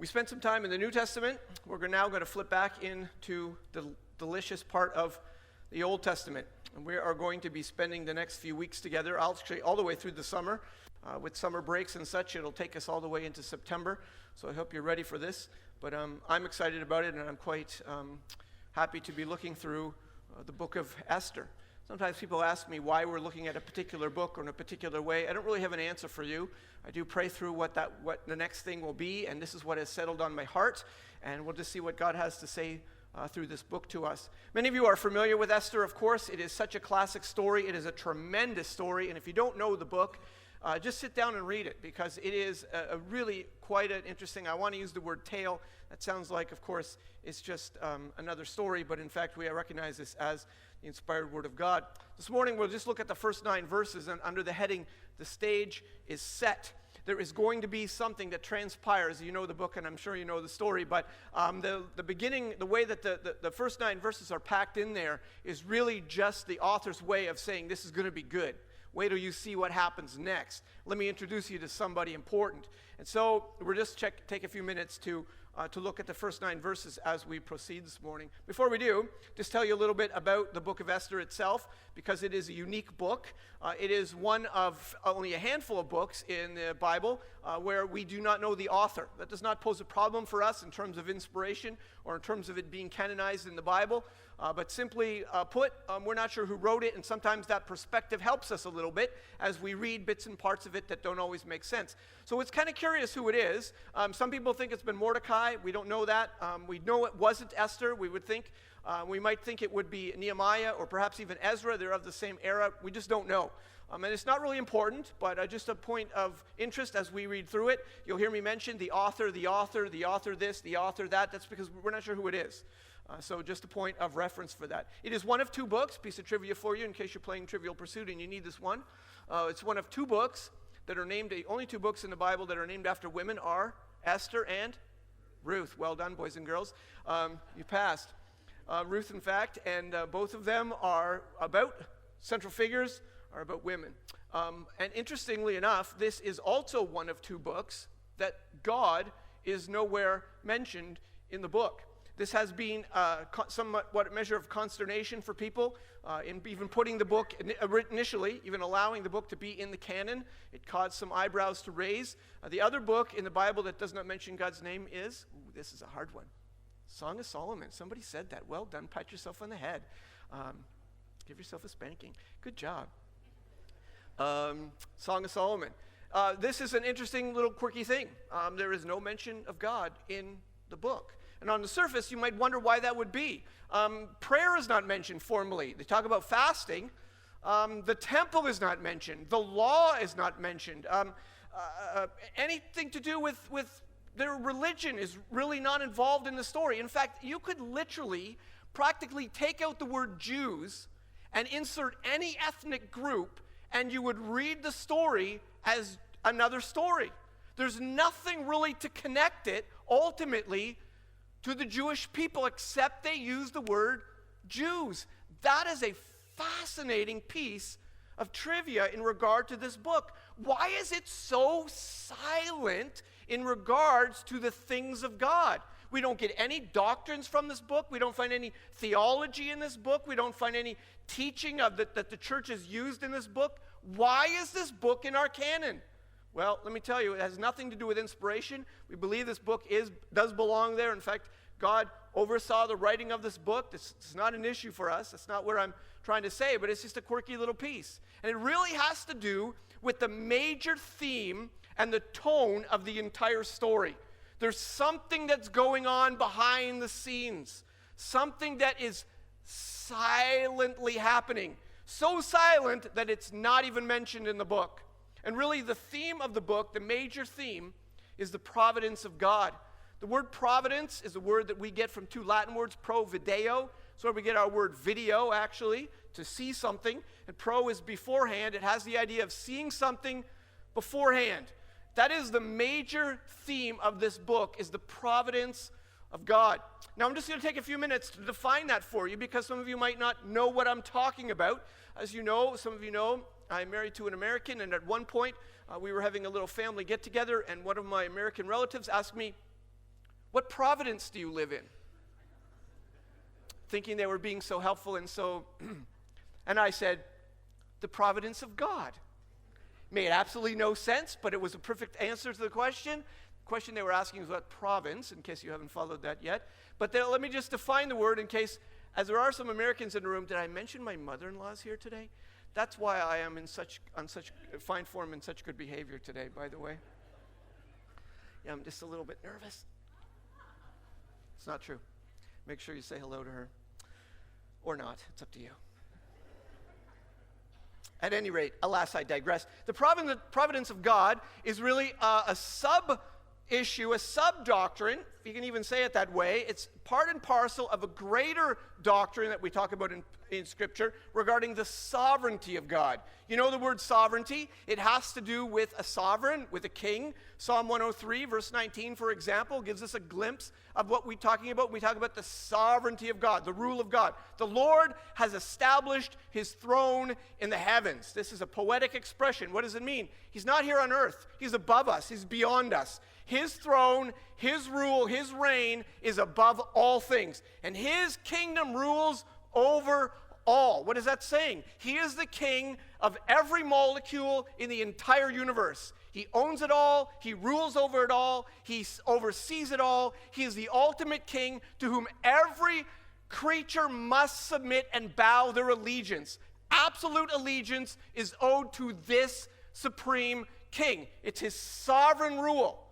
We spent some time in the New Testament. We're now going to flip back into the delicious part of the Old Testament. And we are going to be spending the next few weeks together, actually all the way through the summer. With summer breaks and such, it'll take us all the way into September. So I hope you're ready for this. But I'm excited about it, and I'm quite happy to be looking through the book of Esther. Sometimes people ask me why we're looking at a particular book or in a particular way. I don't really have an answer for you. I do pray through what the next thing will be, and this is what has settled on my heart, and we'll just see what God has to say through this book to us. Many of you are familiar with Esther, of course. It is such a classic story. It is a tremendous story, and if you don't know the book, just sit down and read it, because it is a really quite an interesting, I want to use the word tale. That sounds like, of course, it's just another story, but in fact, we recognize this as the inspired word of God. This morning, we'll just look at the first 9 verses, and under the heading, the stage is set. There is going to be something that transpires. You know the book, and I'm sure you know the story, but the beginning, the way that the first 9 verses are packed in there is really just the author's way of saying this is going to be good. Wait till you see what happens next. Let me introduce you to somebody important. And so we'll just take a few minutes to look at the first 9 verses as we proceed this morning. Before we do, just tell you a little bit about the book of Esther itself, because it is a unique book. It is one of only a handful of books in the Bible where we do not know the author. That does not pose a problem for us in terms of inspiration or in terms of it being canonized in the Bible. But simply put, we're not sure who wrote it, and sometimes that perspective helps us a little bit as we read bits and parts of it that don't always make sense. So it's kind of curious who it is. Some people think it's been Mordecai. We don't know that. We know it wasn't Esther. We would think, we might think it would be Nehemiah or perhaps even Ezra. They're of the same era. We just don't know. And it's not really important, but just a point of interest as we read through it. You'll hear me mention the author this, the author that. That's because we're not sure who it is. So just a point of reference for that. It is one of 2 books, piece of trivia for you in case you're playing Trivial Pursuit and you need this one. It's one of 2 books that are named, the only 2 books in the Bible that are named after women are Esther and Ruth. Well done, boys and girls. You passed. Ruth, in fact, and both of them are about, central figures are about women. And interestingly enough, this is also one of 2 books that God is nowhere mentioned in the book. This has been somewhat a measure of consternation for people in even putting the book initially, even allowing the book to be in the canon. It caused some eyebrows to raise. The other book in the Bible that does not mention God's name is, this is a hard one, Song of Solomon. Somebody said that. Well done. Pat yourself on the head. Give yourself a spanking. Good job. Song of Solomon. This is an interesting little quirky thing. There is no mention of God in the book. And on the surface, you might wonder why that would be. Prayer is not mentioned formally. They talk about fasting. The temple is not mentioned. The law is not mentioned. Anything to do with their religion is really not involved in the story. In fact, you could literally, practically take out the word Jews and insert any ethnic group, and you would read the story as another story. There's nothing really to connect it, ultimately, to the Jewish people, except they use the word Jews. That is a fascinating piece of trivia in regard to this book. Why is it so silent in regards to the things of God? We don't get any doctrines from this book. We don't find any theology in this book. We don't find any teaching of that the church has used in this book. Why is this book in our canon? Well, let me tell you, it has nothing to do with inspiration. We believe this book does belong there. In fact, God oversaw the writing of this book. This is not an issue for us. That's not what I'm trying to say, but it's just a quirky little piece. And it really has to do with the major theme and the tone of the entire story. There's something that's going on behind the scenes, something that is silently happening, so silent that it's not even mentioned in the book. And really, the theme of the book, the major theme, is the providence of God. The word providence is a word that we get from 2 Latin words, pro video. So where we get our word video, actually, to see something. And pro is beforehand. It has the idea of seeing something beforehand. That is the major theme of this book, is the providence of God. Now, I'm just going to take a few minutes to define that for you, because some of you might not know what I'm talking about. As you know, some of you know, I'm married to an American, and at one point, we were having a little family get-together, and one of my American relatives asked me, What providence do you live in? Thinking they were being so helpful and so, and I said, the providence of God. Made absolutely no sense, but it was a perfect answer to the question. The question they were asking was what province, in case you haven't followed that yet. But then, let me just define the word in case, as there are some Americans in the room, did I mention my mother-in-law's here today? That's why I am on such fine form and such good behavior today, by the way. Yeah, I'm just a little bit nervous. It's not true. Make sure you say hello to her. Or not, it's up to you. At any rate, alas, I digress. The providence of God is really a sub-issue, a sub-doctrine, if you can even say it that way. It's part and parcel of a greater doctrine that we talk about in Scripture regarding the sovereignty of God. You know the word sovereignty? It has to do with a sovereign, with a king. Psalm 103, verse 19, for example, gives us a glimpse of what we're talking about. We talk about the sovereignty of God, the rule of God. The Lord has established his throne in the heavens. This is a poetic expression. What does it mean? He's not here on earth. He's above us. He's beyond us. His throne, his rule, his reign is above all things. And his kingdom rules over all. What is that saying? He is the king of every molecule in the entire universe. He owns it all. He rules over it all. He oversees it all. He is the ultimate king to whom every creature must submit and bow their allegiance. Absolute allegiance is owed to this supreme king. It's his sovereign rule.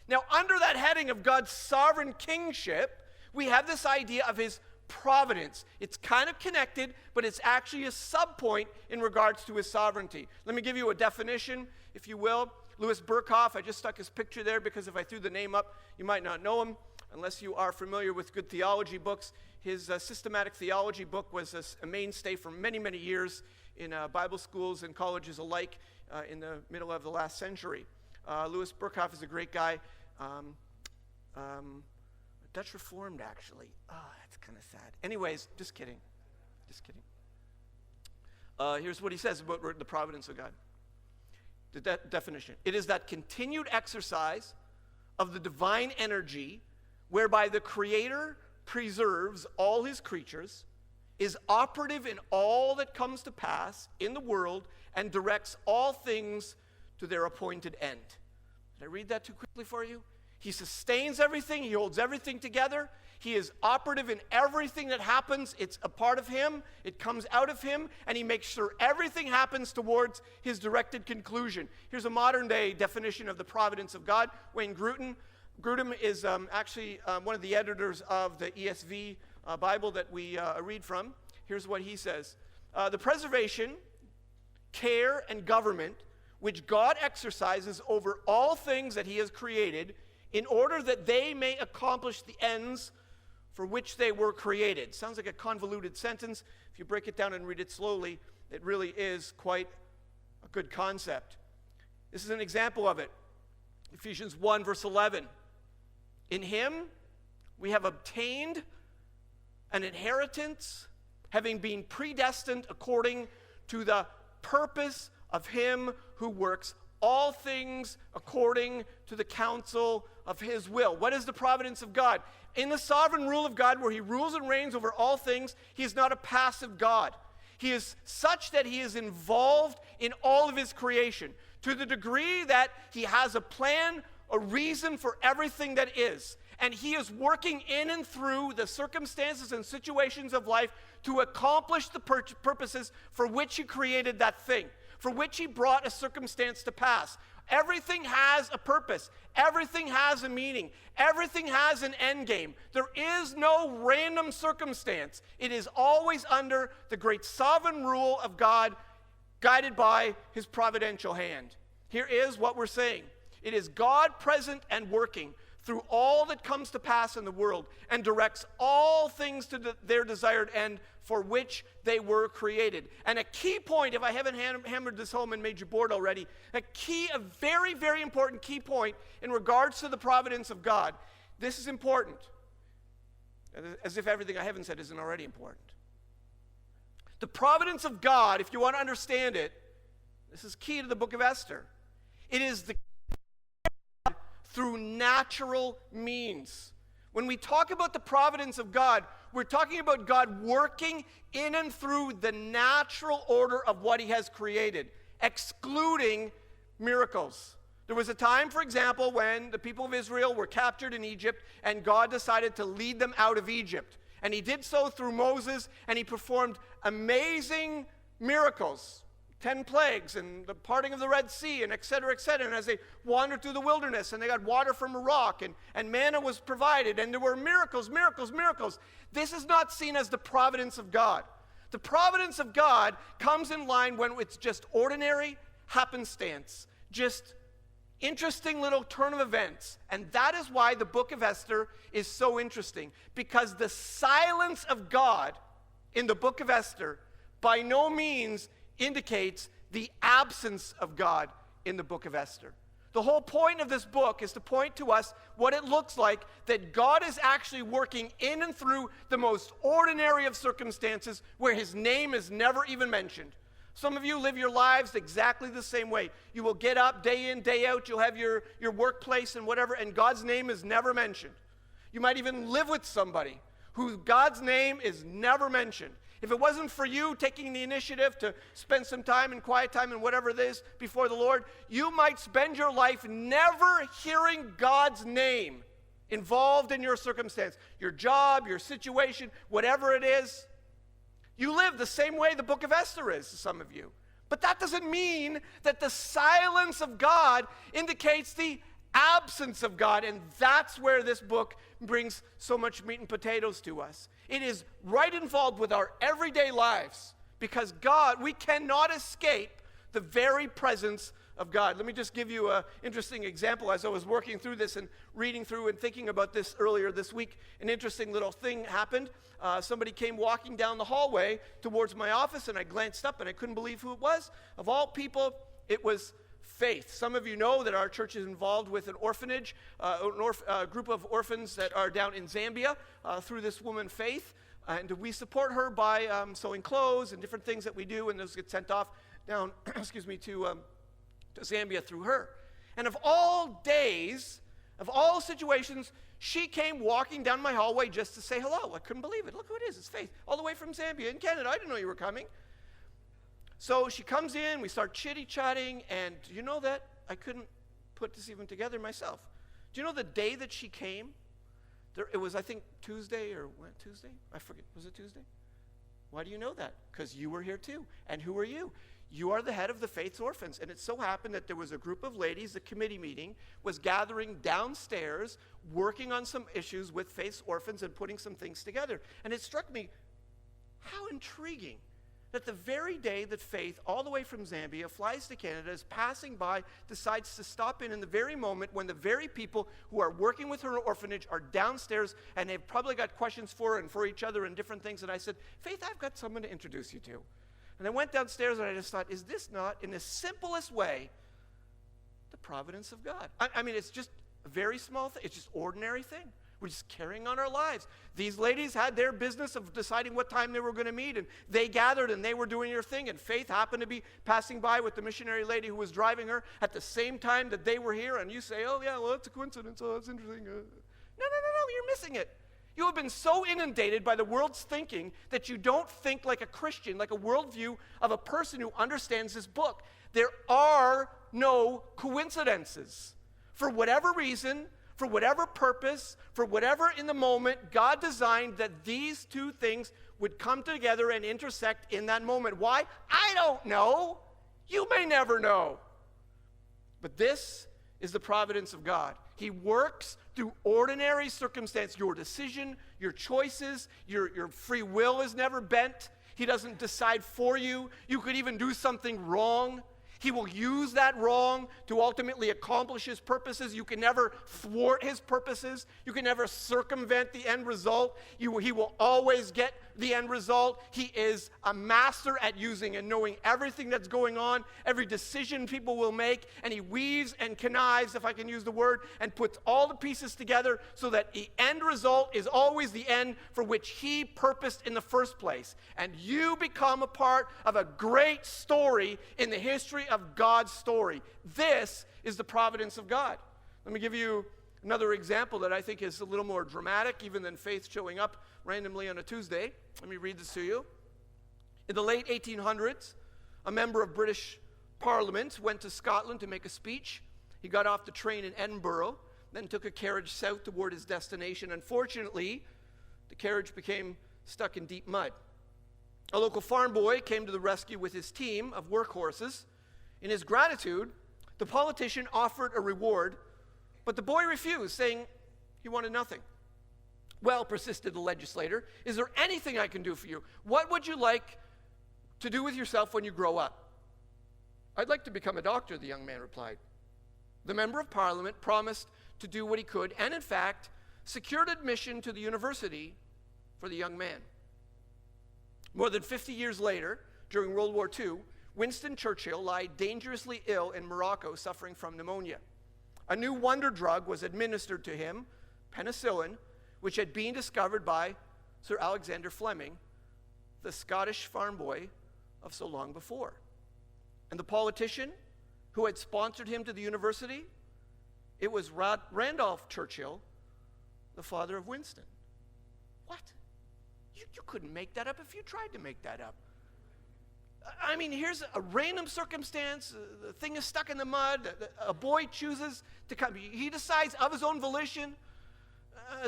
Now, under that heading of God's sovereign kingship, we have this idea of his providence. It's kind of connected, but it's actually a subpoint in regards to his sovereignty. Let me give you a definition, if you will. Louis Berkhoff, I just stuck his picture there because if I threw the name up, you might not know him, unless you are familiar with good theology books. His systematic theology book was a mainstay for many, many years in Bible schools and colleges alike in the middle of the last century. Louis Berkhoff is a great guy. Dutch Reformed, actually. Oh, that's kind of sad. Anyways, just kidding. Just kidding. Here's what he says about the providence of God. The definition. It is that continued exercise of the divine energy whereby the Creator preserves all his creatures, is operative in all that comes to pass in the world, and directs all things to their appointed end. Did I read that too quickly for you? He sustains everything. He holds everything together. He is operative in everything that happens. It's a part of him. It comes out of him. And he makes sure everything happens towards his directed conclusion. Here's a modern-day definition of the providence of God. Wayne Grudem is actually one of the editors of the ESV Bible that we read from. Here's what he says. The preservation, care, and government which God exercises over all things that he has created in order that they may accomplish the ends for which they were created. Sounds like a convoluted sentence. If you break it down and read it slowly, it really is quite a good concept. This is an example of it. Ephesians 1, verse 11. In him we have obtained an inheritance, having been predestined according to the purpose of him who works all things according to the counsel of his will. What is the providence of God? In the sovereign rule of God, where he rules and reigns over all things, he is not a passive God. He is such that he is involved in all of his creation, to the degree that he has a plan, a reason for everything that is. And he is working in and through the circumstances and situations of life to accomplish the purposes for which he created that thing, for which he brought a circumstance to pass. Everything has a purpose. Everything has a meaning. Everything has an end game. There is no random circumstance. It is always under the great sovereign rule of God, guided by his providential hand. Here is what we're saying. It is God present and working through all that comes to pass in the world, and directs all things to their desired end for which they were created. And a key point, if I haven't hammered this home and made you bored already, a very, very important key point in regards to the providence of God. This is important. As if everything I haven't said isn't already important. The providence of God, if you want to understand it, this is key to the book of Esther. It is the through natural means. When we talk about the providence of God, we're talking about God working in and through the natural order of what he has created, excluding miracles. There was a time, for example, when the people of Israel were captured in Egypt and God decided to lead them out of Egypt. And he did so through Moses, and he performed amazing miracles. 10 plagues and the parting of the Red Sea and et cetera, et cetera. And as they wandered through the wilderness and they got water from a rock and manna was provided and there were miracles, miracles, miracles. This is not seen as the providence of God. The providence of God comes in line when it's just ordinary happenstance, just interesting little turn of events. And that is why the book of Esther is so interesting, because the silence of God in the book of Esther by no means indicates the absence of God in the book of Esther. The whole point of this book is to point to us what it looks like that God is actually working in and through the most ordinary of circumstances where his name is never even mentioned. Some of you live your lives exactly the same way. You will get up day in, day out. You'll have your workplace and whatever, and God's name is never mentioned. You might even live with somebody who God's name is never mentioned. If it wasn't for you taking the initiative to spend some time in quiet time and whatever it is before the Lord, you might spend your life never hearing God's name involved in your circumstance, your job, your situation, whatever it is. You live the same way the book of Esther is to some of you. But that doesn't mean that the silence of God indicates the absence of God, and that's where this book brings so much meat and potatoes to us. It is right involved with our everyday lives, because God, we cannot escape the very presence of God. Let me just give you an interesting example. As I was working through this and reading through and thinking about this earlier this week, an interesting little thing happened. Somebody came walking down the hallway towards my office, and I glanced up and I couldn't believe who it was. Of all people, it was Faith. Some of you know that our church is involved with an orphanage, a group of orphans that are down in Zambia through this woman, Faith. And we support her by sewing clothes and different things that we do, and those get sent off down, to Zambia through her. And of all days, of all situations, she came walking down my hallway just to say hello. I couldn't believe it. Look who it is. It's Faith, all the way from Zambia in Canada. I didn't know you were coming. So she comes in, we start chitty-chatting, and do you know that I couldn't put this even together myself? Do you know the day that she came? It was, I think, Tuesday or when? Tuesday? I forget. Was it Tuesday? Why do you know that? Because you were here too. And who are you? You are the head of the Faith's Orphans. And it so happened that there was a group of ladies, the committee meeting was gathering downstairs, working on some issues with Faith's Orphans and putting some things together. And it struck me, how intriguing that the very day that Faith, all the way from Zambia, flies to Canada, is passing by, decides to stop in the very moment when the very people who are working with her orphanage are downstairs, and they've probably got questions for her and for each other and different things. And I said, Faith, I've got someone to introduce you to. And I went downstairs and I just thought, is this not, in the simplest way, the providence of God? I mean, it's just a very small thing. It's just ordinary thing. We're just carrying on our lives. These ladies had their business of deciding what time they were going to meet, and they gathered and they were doing their thing, and Faith happened to be passing by with the missionary lady who was driving her at the same time that they were here, and you say, oh yeah, well, it's a coincidence, oh, that's interesting. No, you're missing it. You have been so inundated by the world's thinking that you don't think like a Christian, like a worldview of a person who understands this book. There are no coincidences. For whatever reason, for whatever purpose, for whatever in the moment, God designed that these two things would come together and intersect in that moment. Why? I don't know. You may never know. But this is the providence of God. He works through ordinary circumstance. Your decision, your choices, your free will is never bent. He doesn't decide for you. You could even do something wrong. He will use that wrong to ultimately accomplish his purposes. You can never thwart his purposes. You can never circumvent the end result. He will always get the end result. He is a master at using and knowing everything that's going on, every decision people will make, and he weaves and connives, if I can use the word, and puts all the pieces together so that the end result is always the end for which he purposed in the first place. And you become a part of a great story in the history of God's story. This is the providence of God. Let me give you another example that I think is a little more dramatic even than faith showing up randomly on a Tuesday. Let me read this to you. In the late 1800s, a member of British Parliament went to Scotland to make a speech. He got off the train in Edinburgh, then took a carriage south toward his destination. Unfortunately, the carriage became stuck in deep mud. A local farm boy came to the rescue with his team of workhorses. In his gratitude, the politician offered a reward, but the boy refused, saying he wanted nothing. Well, persisted the legislator, is there anything I can do for you? What would you like to do with yourself when you grow up? I'd like to become a doctor, the young man replied. The member of parliament promised to do what he could, and in fact, secured admission to the university for the young man. More than 50 years later, during World War II, Winston Churchill lay dangerously ill in Morocco, suffering from pneumonia. A new wonder drug was administered to him, penicillin, which had been discovered by Sir Alexander Fleming, the Scottish farm boy of so long before. And the politician who had sponsored him to the university, it was Randolph Churchill, the father of Winston. What? You couldn't make that up if you tried to make that up. I mean, here's a random circumstance. The thing is stuck in the mud. A boy chooses to come. He decides of his own volition.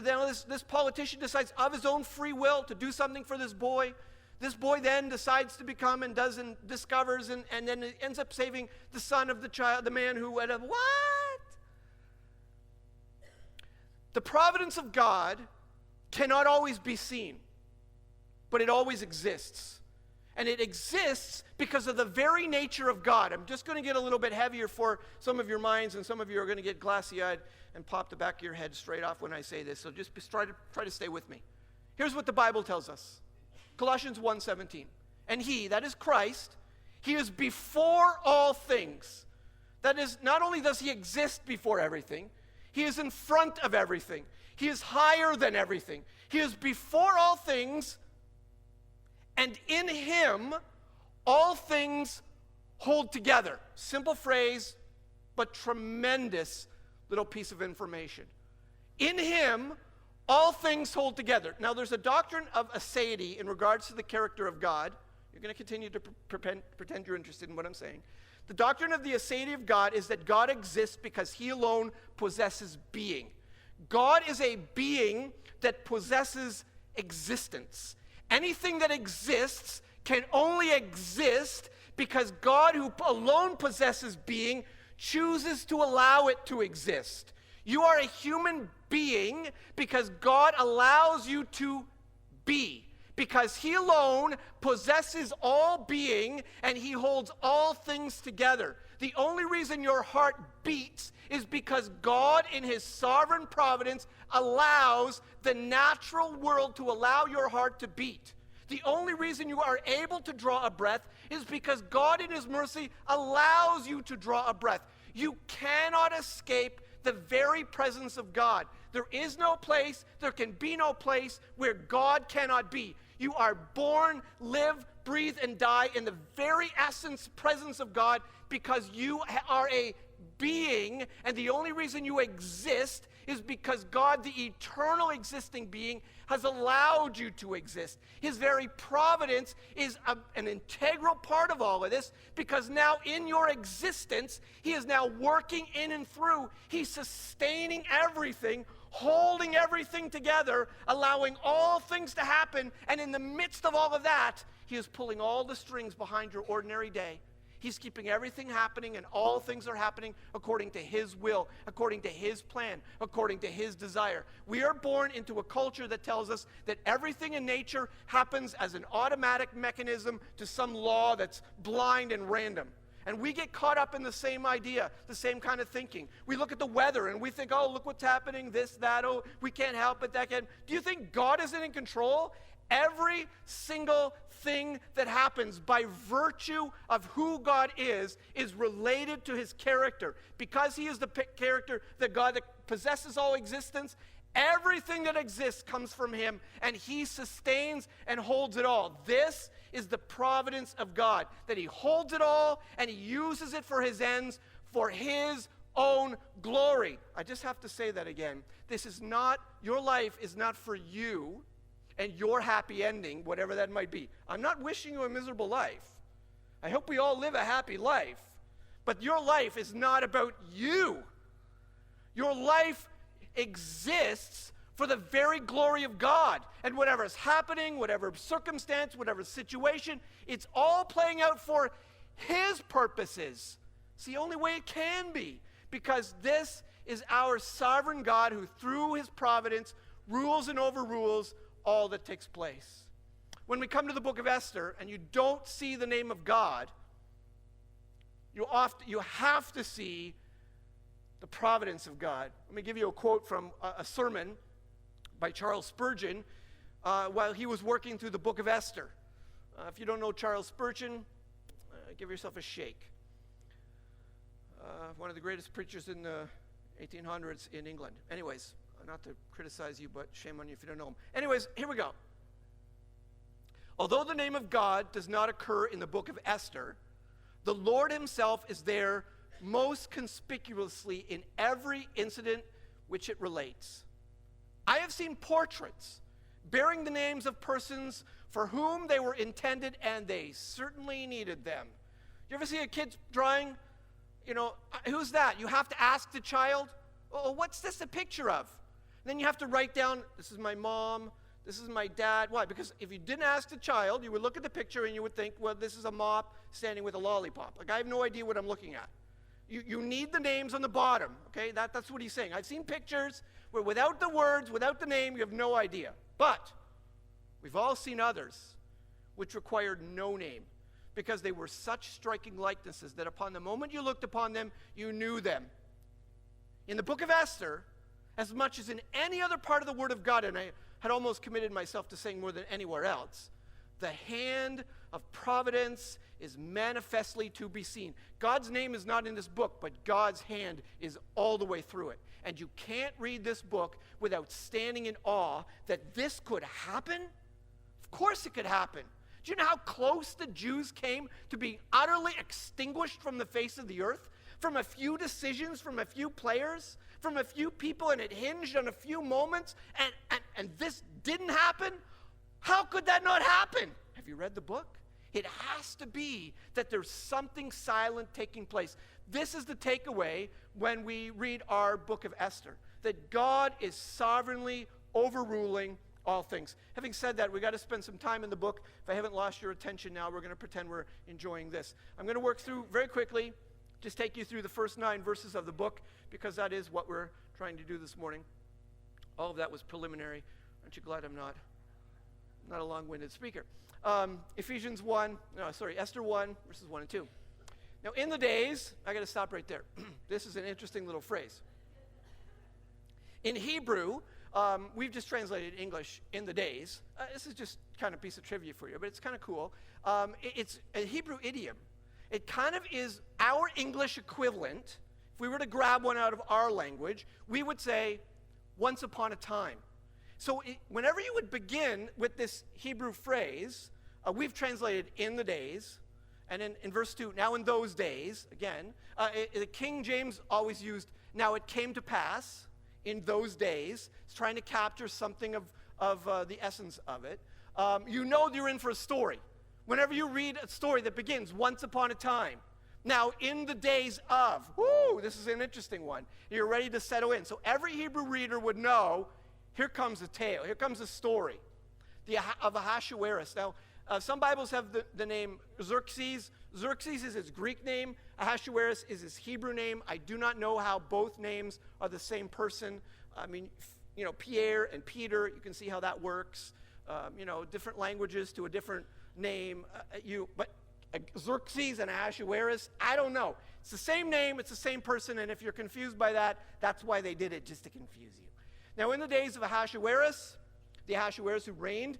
Then this politician decides of his own free will to do something for this boy. This boy then decides to become and does and discovers and then ends up saving the son of the child, the man who had what? The providence of God cannot always be seen, but it always exists. And it exists because of the very nature of God. I'm just going to get a little bit heavier for some of your minds, and some of you are going to get glassy-eyed and pop the back of your head straight off when I say this. So just try to stay with me. Here's what the Bible tells us. Colossians 1:17. And he, that is Christ, he is before all things. That is, not only does he exist before everything, he is in front of everything. He is higher than everything. He is before all things, and in him all things hold together. Simple phrase, but tremendous little piece of information. In him all things hold together. Now, there's a doctrine of aseity in regards to the character of God. You're going to continue to pretend you're interested in what I'm saying. The doctrine of the aseity of God is that God exists because he alone possesses being. God is a being that possesses existence. Anything that exists can only exist because God, who alone possesses being, chooses to allow it to exist. You are a human being because God allows you to be, because he alone possesses all being and he holds all things together. The only reason your heart beats is because God, in his sovereign providence, allows the natural world to allow your heart to beat. The only reason you are able to draw a breath is because God, in his mercy, allows you to draw a breath. You cannot escape the very presence of God. There is no place, there can be no place where God cannot be. You are born, live, breathe, and die in the very essence, presence of God, because you are a being, and the only reason you exist is because God, the eternal existing being, has allowed you to exist. His very providence is an integral part of all of this, because now in your existence, he is now working in and through. He's sustaining everything, holding everything together, allowing all things to happen, and in the midst of all of that, he is pulling all the strings behind your ordinary day. He's keeping everything happening, and all things are happening according to his will, according to his plan, according to his desire. We are born into a culture that tells us that everything in nature happens as an automatic mechanism to some law that's blind and random. And we get caught up in the same idea, the same kind of thinking. We look at the weather and we think, oh, look what's happening, this, that, oh, we can't help it, that can. Do you think God isn't in control? Every single thing that happens by virtue of who God is related to his character. Because he is the character, the God that possesses all existence, everything that exists comes from him, and he sustains and holds it all. This is the providence of God, that he holds it all and he uses it for his ends, for his own glory. I just have to say that again. Your life is not for you and your happy ending, whatever that might be. I'm not wishing you a miserable life. I hope we all live a happy life. But your life is not about you. Your life exists for the very glory of God. And whatever is happening, whatever circumstance, whatever situation, it's all playing out for His purposes. It's the only way it can be. Because this is our sovereign God who, through His providence, rules and overrules all that takes place. When we come to the book of Esther and you don't see the name of God, you have to see the providence of God. Let me give you a quote from a sermon by Charles Spurgeon while he was working through the book of Esther. If you don't know Charles Spurgeon, give yourself a shake. One of the greatest preachers in the 1800s in England. Anyways, not to criticize you, but shame on you if you don't know him. Anyways, here we go. Although the name of God does not occur in the book of Esther, the Lord Himself is there most conspicuously in every incident which it relates. I have seen portraits bearing the names of persons for whom they were intended, and they certainly needed them. You ever see a kid's drawing? You know, who's that? You have to ask the child, oh, what's this a picture of? And then you have to write down, this is my mom, this is my dad. Why? Because if you didn't ask the child, you would look at the picture and you would think, well, this is a mop standing with a lollipop. Like, I have no idea what I'm looking at. You need the names on the bottom, okay? That's what he's saying. I've seen pictures where without the words, without the name, you have no idea. But we've all seen others which required no name, because they were such striking likenesses that upon the moment you looked upon them, you knew them. In the book of Esther, as much as in any other part of the Word of God, and I had almost committed myself to saying more than anywhere else, the hand of providence is manifestly to be seen. God's name is not in this book, but God's hand is all the way through it. And you can't read this book without standing in awe that this could happen. Of course it could happen. Do you know how close the Jews came to being utterly extinguished from the face of the earth? From a few decisions, from a few players, from a few people, and it hinged on a few moments, and this didn't happen? How could that not happen? Have you read the book? It has to be that there's something silent taking place. This is the takeaway when we read our book of Esther, that God is sovereignly overruling all things. Having said that, we got to spend some time in the book. If I haven't lost your attention now, we're going to pretend we're enjoying this. I'm going to work through very quickly, just take you through the first 9 verses of the book, because that is what we're trying to do this morning. All of that was preliminary. Aren't you glad I'm not a long-winded speaker? Esther 1, verses 1 and 2. Now, in the days, I got to stop right there. This is an interesting little phrase. In Hebrew, we've just translated English in the days. This is just kind of a piece of trivia for you, but it's kind of cool. It's a Hebrew idiom. It kind of is our English equivalent. If we were to grab one out of our language, we would say, once upon a time. So whenever you would begin with this Hebrew phrase, we've translated in the days, and in verse 2, now in those days, again, the King James always used, now it came to pass in those days. It's trying to capture something of the essence of it. You know you're in for a story. Whenever you read a story that begins, once upon a time, now in the days of, this is an interesting one. You're ready to settle in. So every Hebrew reader would know, here comes a tale, here comes a story of Ahasuerus. Now, some Bibles have the name Xerxes. Xerxes is his Greek name. Ahasuerus is his Hebrew name. I do not know how both names are the same person. I mean, Pierre and Peter, you can see how that works. Different languages to a different name. But Xerxes and Ahasuerus, I don't know. It's the same name, it's the same person, and if you're confused by that, that's why they did it, just to confuse you. Now, in the days of Ahasuerus, the Ahasuerus who reigned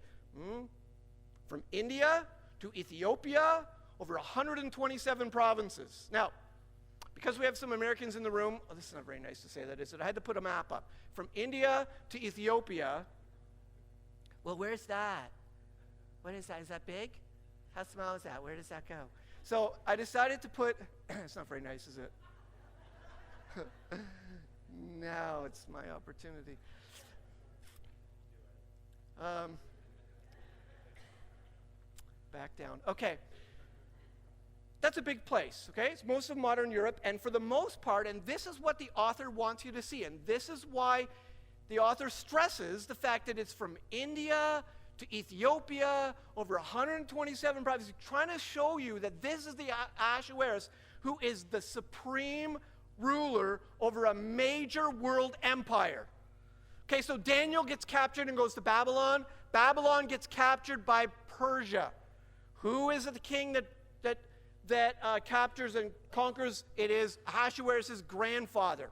from India to Ethiopia, over 127 provinces. Now, because we have some Americans in the room, this is not very nice to say that, is it? I had to put a map up. From India to Ethiopia, well, where's that? What is that? Is that big? How small is that? Where does that go? So I decided to put, it's not very nice, is it? Now it's my opportunity. Back down. Okay. That's a big place, okay? It's most of modern Europe, and for the most part, and this is what the author wants you to see, and this is why the author stresses the fact that it's from India to Ethiopia, over 127 provinces, trying to show you that this is the Ahasuerus who is the supreme ruler over a major world empire. Okay, so Daniel gets captured and goes to Babylon. Babylon gets captured by Persia. Who is the king that captures and conquers? It is Ahasuerus' grandfather.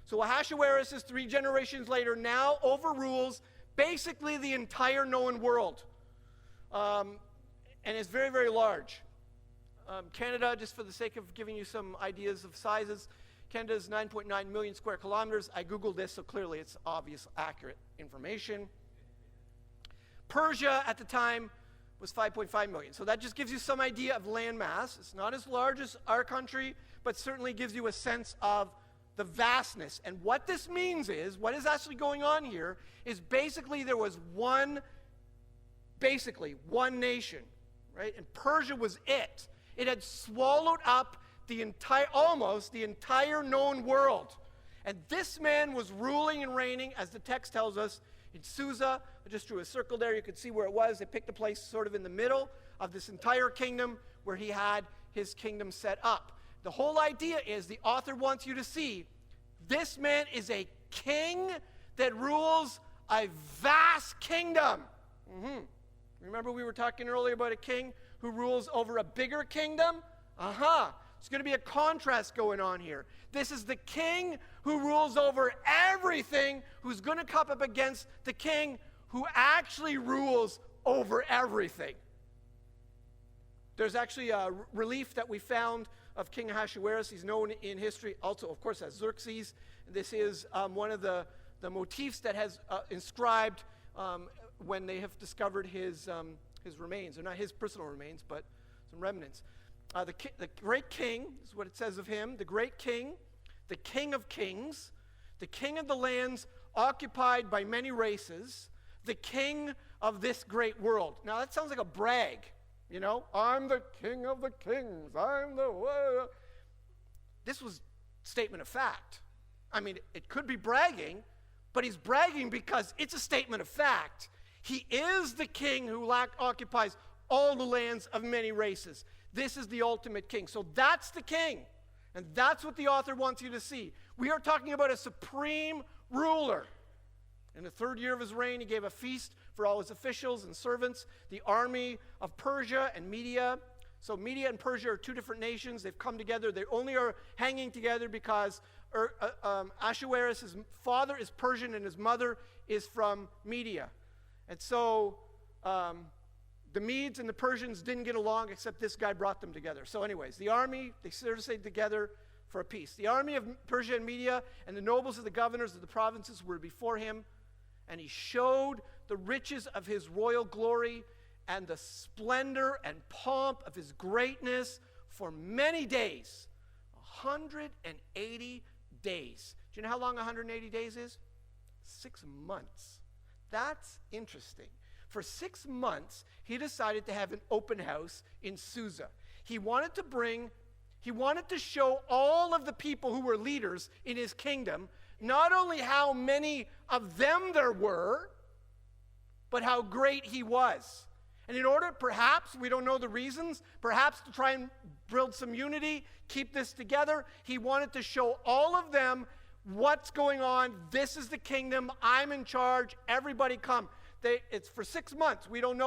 So Ahasuerus is 3 generations later, now overrules basically the entire known world. And is very, very large. Canada, just for the sake of giving you some ideas of sizes, Canada is 9.9 million square kilometers. I Googled this, so clearly it's obvious, accurate information. Persia at the time was 5.5 million. So that just gives you some idea of land mass. It's not as large as our country, but certainly gives you a sense of the vastness. And what this means is, what is actually going on here, is basically there was one nation, right? And Persia was it. It had swallowed up almost the entire known world. And this man was ruling and reigning, as the text tells us, in Susa. I just drew a circle there. You could see where it was. They picked a place sort of in the middle of this entire kingdom where he had his kingdom set up. The whole idea is the author wants you to see this man is a king that rules a vast kingdom. Remember we were talking earlier about a king who rules over a bigger kingdom? There's going to be a contrast going on here. This is the king who rules over everything, who's going to come up against the king who actually rules over everything. There's actually a relief that we found of King Ahasuerus. He's known in history also, of course, as Xerxes. This is one of the motifs that has inscribed when they have discovered his remains. They're not his personal remains, but some remnants. The great king is what it says of him. The great king, the king of kings, the king of the lands occupied by many races, the king of this great world. Now that sounds like a brag, you know. I'm the king of the kings. This was a statement of fact. I mean, it could be bragging, but he's bragging because it's a statement of fact. He is the king who occupies all the lands of many races. This is the ultimate king. So that's the king. And that's what the author wants you to see. We are talking about a supreme ruler. In the 3rd year of his reign, he gave a feast for all his officials and servants, the army of Persia and Media. So Media and Persia are 2 different nations. They've come together. They only are hanging together because Ahasuerus, his father is Persian and his mother is from Media. And so the Medes and the Persians didn't get along, except this guy brought them together. So anyways, the army, they sort of stayed together for a peace. The army of Persia and Media and the nobles of the governors of the provinces were before him, and he showed the riches of his royal glory and the splendor and pomp of his greatness for many days. 180 days. Do you know how long 180 days is? 6 months. That's interesting. For 6 months, he decided to have an open house in Susa. He wanted to show all of the people who were leaders in his kingdom, not only how many of them there were, but how great he was. And in order, perhaps, we don't know the reasons, perhaps to try and build some unity, keep this together, he wanted to show all of them what's going on. This is the kingdom. I'm in charge. Everybody come. It's for 6 months. We don't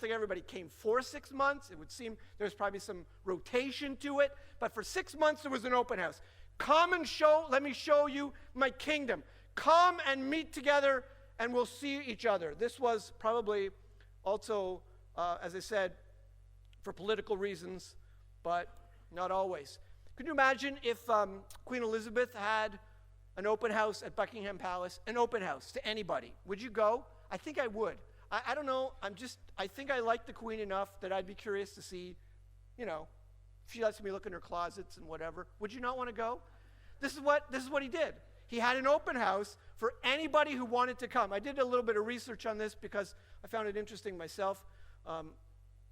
think everybody came for 6 months. It would seem there's probably some rotation to it. But for 6 months, there was an open house. Come and let me show you my kingdom. Come and meet together, and we'll see each other. This was probably also, as I said, for political reasons, but not always. Could you imagine if Queen Elizabeth had an open house at Buckingham Palace, an open house to anybody? Would you go? I think I would. I don't know. I think I like the Queen enough that I'd be curious to see, if she lets me look in her closets and whatever. Would you not want to go? this is what he did. He had an open house for anybody who wanted to come. I did a little bit of research on this because I found it interesting myself.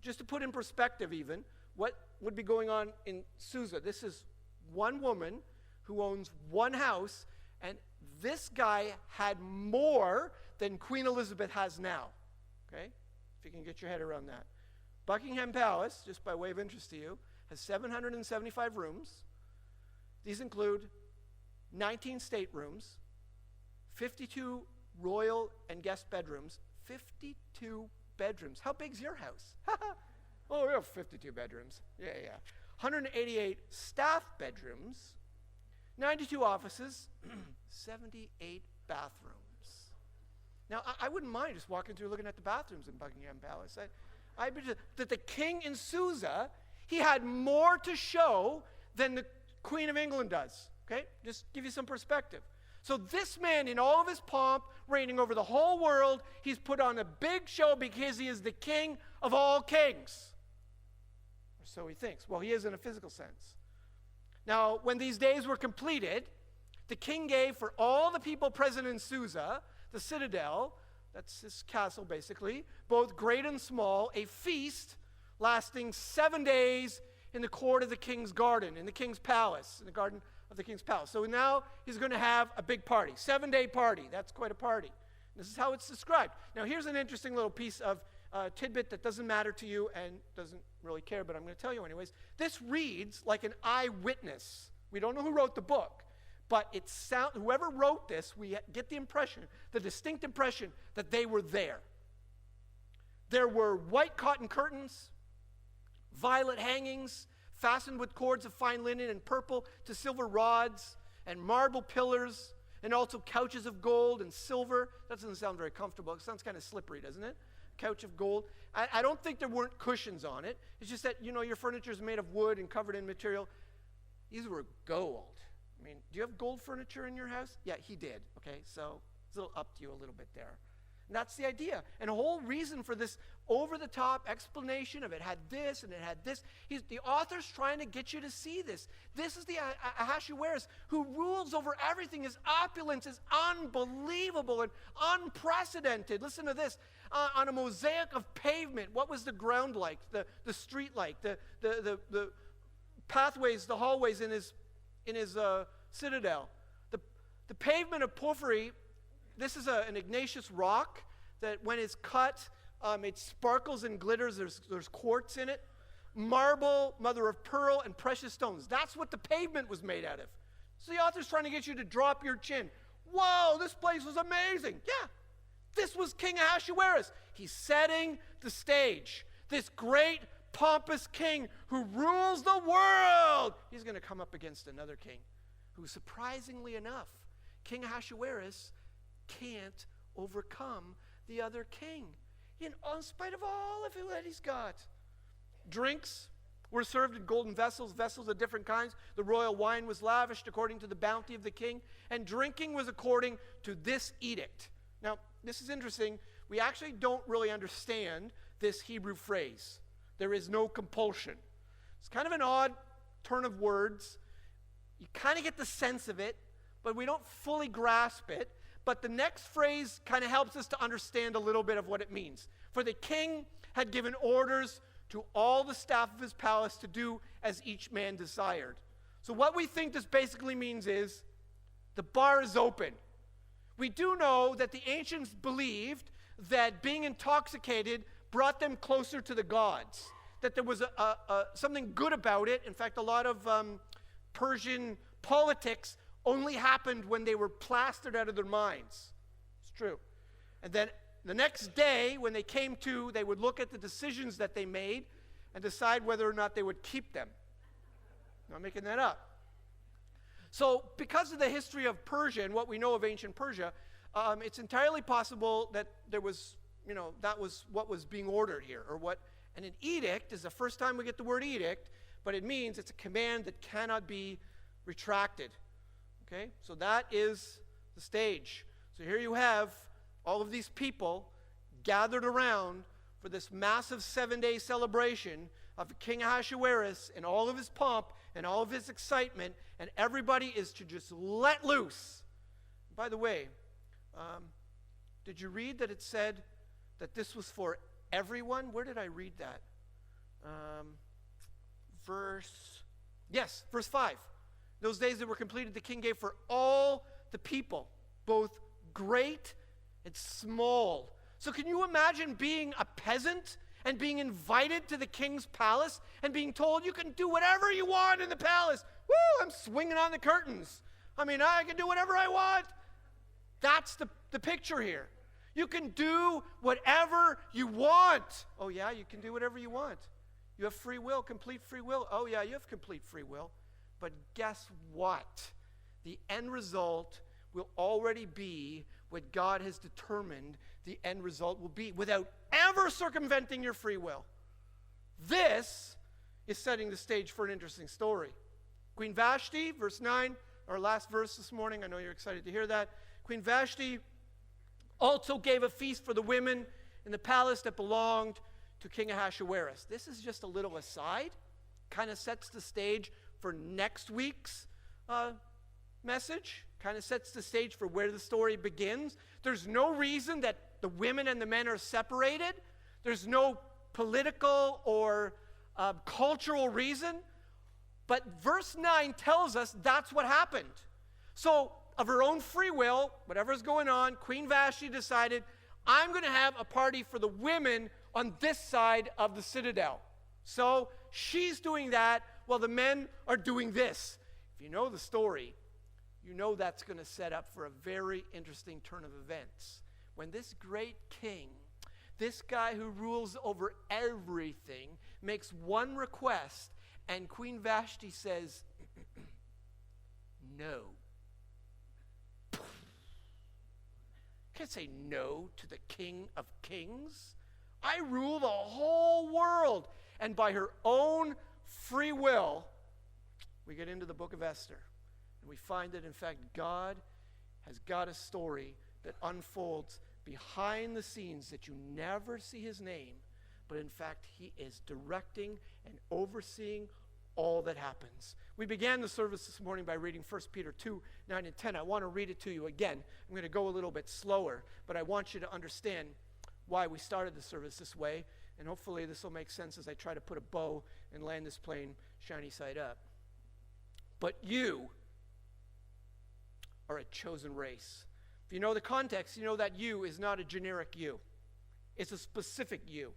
Just to put in perspective even, what would be going on in Susa. This is one woman who owns one house, and this guy had more than Queen Elizabeth has now. Okay? If you can get your head around that. Buckingham Palace, just by way of interest to you, has 775 rooms. These include 19 staterooms, 52 royal and guest bedrooms, 52 bedrooms. How big's your house? Oh, we have 52 bedrooms. Yeah. 188 staff bedrooms, 92 offices, 78 bathrooms. Now, I wouldn't mind just walking through looking at the bathrooms in Buckingham Palace. I bet that the king in Susa, he had more to show than the Queen of England does. Okay? Just give you some perspective. So this man, in all of his pomp, reigning over the whole world, he's put on a big show because he is the king of all kings. Or so he thinks. Well, he is in a physical sense. Now, when these days were completed, the king gave for all the people present in Susa, the citadel, that's his castle basically, both great and small, a feast lasting 7 days in the court of the king's garden, in the king's palace, in the garden of the king's palace. So now he's going to have a big party, 7-day party. That's quite a party. This is how it's described. Now here's an interesting little piece of tidbit that doesn't matter to you and doesn't really care, but I'm going to tell you anyways. This reads like an eyewitness. We don't know who wrote the book, but whoever wrote this, we get the impression, the distinct impression that they were there. There were white cotton curtains, violet hangings, fastened with cords of fine linen and purple to silver rods, and marble pillars, and also couches of gold and silver. That doesn't sound very comfortable. It sounds kind of slippery, doesn't it? Couch of gold. I don't think there weren't cushions on it. It's just that, your furniture is made of wood and covered in material. These were gold. I mean, do you have gold furniture in your house? Yeah, he did. Okay, so it's a little up to you a little bit there. And that's the idea. And the whole reason for this over-the-top explanation of it had this and it had this. The author's trying to get you to see this. This is the Ahasuerus who rules over everything. His opulence is unbelievable and unprecedented. Listen to this. On a mosaic of pavement, what was the ground like? The street like? The pathways, the hallways in his citadel. The pavement of porphyry. This is an igneous rock that when it's cut, it sparkles and glitters. There's quartz in it. Marble, mother of pearl, and precious stones. That's what the pavement was made out of. So the author's trying to get you to drop your chin. Whoa, this place was amazing. Yeah, this was King Ahasuerus. He's setting the stage. This great, pompous king who rules the world. He's going to come up against another king who, surprisingly enough, King Ahasuerus can't overcome the other king in spite of all of it that he's got. Drinks were served in golden vessels of different kinds. The royal wine was lavished according to the bounty of the king, and drinking was according to this edict. Now, this is interesting. We actually don't really understand this Hebrew phrase. There is no compulsion. It's kind of an odd turn of words. You kind of get the sense of it, but we don't fully grasp it. But the next phrase kind of helps us to understand a little bit of what it means. For the king had given orders to all the staff of his palace to do as each man desired. So what we think this basically means is the bar is open. We do know that the ancients believed that being intoxicated brought them closer to the gods, that there was something good about it. In fact, a lot of Persian politics only happened when they were plastered out of their minds. It's true. And then the next day, when they came to, they would look at the decisions that they made and decide whether or not they would keep them. I'm not making that up. So because of the history of Persia and what we know of ancient Persia, it's entirely possible that there was, that was what was being ordered here. And an edict is the first time we get the word edict, but it means it's a command that cannot be retracted. Okay, so that is the stage. So here you have all of these people gathered around for this massive 7-day celebration of King Ahasuerus and all of his pomp and all of his excitement, and everybody is to just let loose. By the way, did you read that it said that this was for everyone? Where did I read that? Verse 5. Those days that were completed, the king gave for all the people, both great and small. So can you imagine being a peasant and being invited to the king's palace and being told you can do whatever you want in the palace? Woo, I'm swinging on the curtains. I mean, I can do whatever I want. That's the picture here. You can do whatever you want. Oh yeah, you can do whatever you want. You have free will, complete free will. Oh yeah, you have complete free will. But guess what? The end result will already be what God has determined the end result will be without ever circumventing your free will. This is setting the stage for an interesting story. Queen Vashti, verse 9, our last verse this morning. I know you're excited to hear that. Queen Vashti also gave a feast for the women in the palace that belonged to King Ahasuerus. This is just a little aside. Kind of sets the stage for next week's message. Kind of sets the stage for where the story begins. There's no reason that the women and the men are separated. There's no political or cultural reason. But verse 9 tells us that's what happened. So, of her own free will, whatever's going on, Queen Vashti decided, I'm going to have a party for the women on this side of the citadel. So, she's doing that while the men are doing this. If you know the story, you know that's going to set up for a very interesting turn of events. When this great king, this guy who rules over everything, makes one request, and Queen Vashti says, no. Can't say no to the King of Kings. I rule the whole world. And by her own free will, we get into the book of Esther. And we find that, in fact, God has got a story that unfolds behind the scenes that you never see his name. But in fact, he is directing and overseeing all that happens. We began the service this morning by reading 1 Peter 2, 9 and 10. I want to read it to you again. I'm going to go a little bit slower, but I want you to understand why we started the service this way, and hopefully this will make sense as I try to put a bow and land this plane shiny side up. But you are a chosen race. If you know the context, you know that you is not a generic you. It's a specific you.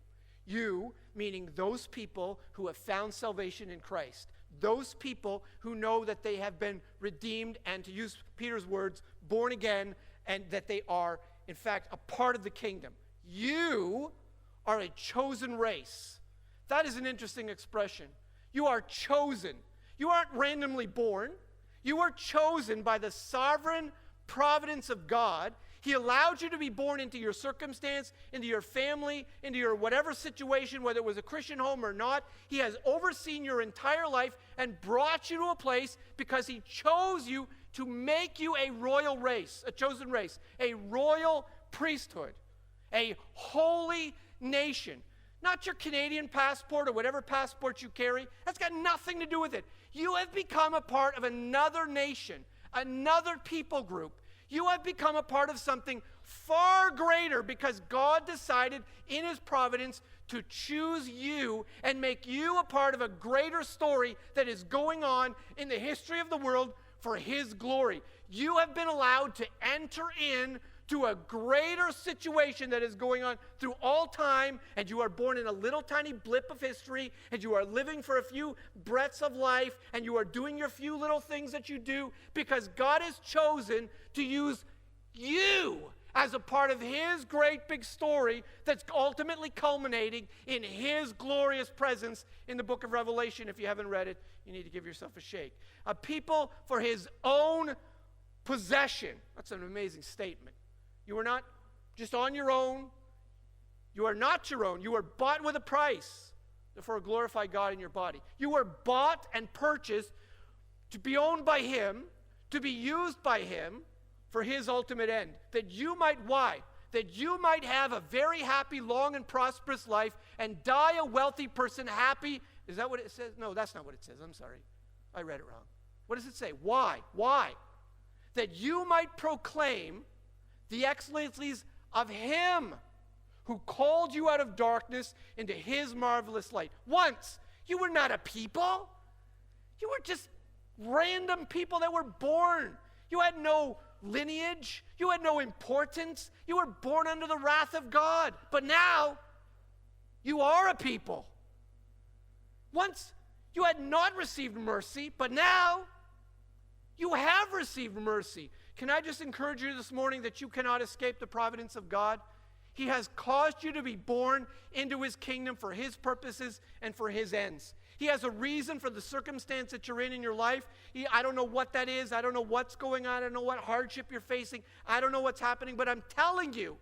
You, meaning those people who have found salvation in Christ. Those people who know that they have been redeemed and, to use Peter's words, born again, and that they are, in fact, a part of the kingdom. You are a chosen race. That is an interesting expression. You are chosen. You aren't randomly born. You are chosen by the sovereign providence of God. He allowed you to be born into your circumstance, into your family, into your whatever situation, whether it was a Christian home or not. He has overseen your entire life and brought you to a place because he chose you to make you a royal race, a chosen race, a royal priesthood, a holy nation. Not your Canadian passport or whatever passport you carry. That's got nothing to do with it. You have become a part of another nation, another people group. You have become a part of something far greater because God decided in his providence to choose you and make you a part of a greater story that is going on in the history of the world for his glory. You have been allowed to enter in to a greater situation that is going on through all time, and you are born in a little tiny blip of history, and you are living for a few breaths of life, and you are doing your few little things that you do because God has chosen to use you as a part of his great big story that's ultimately culminating in his glorious presence in the book of Revelation. If you haven't read it, you need to give yourself a shake. A people for his own possession. That's an amazing statement. You are not just on your own. You are not your own. You are bought with a price. Therefore, glorify God in your body. You are bought and purchased to be owned by him, to be used by him for his ultimate end. That you might, why? that you might have a very happy, long, and prosperous life and die a wealthy person happy. Is that what it says? No, that's not what it says. I'm sorry. I read it wrong. What does it say? Why? Why? That you might proclaim the excellencies of him who called you out of darkness into his marvelous light. Once, you were not a people. You were just random people that were born. You had no lineage. You had no importance. You were born under the wrath of God. But now, you are a people. Once, you had not received mercy, but now, you have received mercy. Can I just encourage you this morning that you cannot escape the providence of God? He has caused you to be born into his kingdom for his purposes and for his ends. He has a reason for the circumstance that you're in your life. I don't know what that is. I don't know what's going on. I don't know what hardship you're facing. I don't know what's happening, but I'm telling you,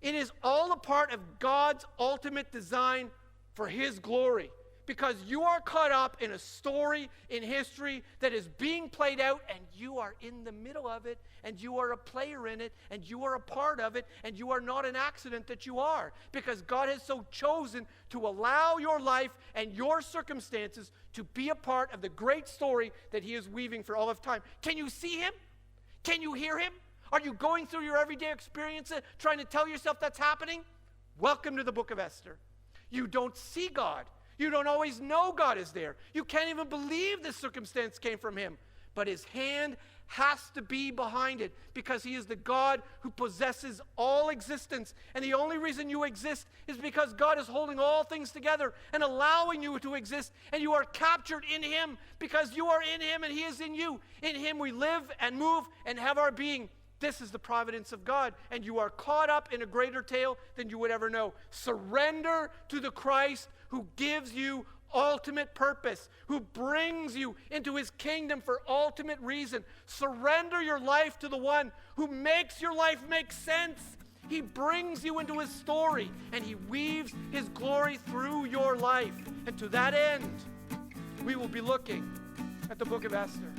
it is all a part of God's ultimate design for his glory. Because you are caught up in a story in history that is being played out, and you are in the middle of it, and you are a player in it, and you are a part of it, and you are not an accident that you are. Because God has so chosen to allow your life and your circumstances to be a part of the great story that he is weaving for all of time. Can you see him? Can you hear him? Are you going through your everyday experience trying to tell yourself that's happening? Welcome to the book of Esther. You don't see God. You don't always know God is there. You can't even believe this circumstance came from him. But his hand has to be behind it because he is the God who possesses all existence. And the only reason you exist is because God is holding all things together and allowing you to exist. And you are captured in him because you are in him and he is in you. In him we live and move and have our being. This is the providence of God, and you are caught up in a greater tale than you would ever know. Surrender to the Christ who gives you ultimate purpose, who brings you into his kingdom for ultimate reason. Surrender your life to the one who makes your life make sense. He brings you into his story, and he weaves his glory through your life. And to that end, we will be looking at the book of Esther.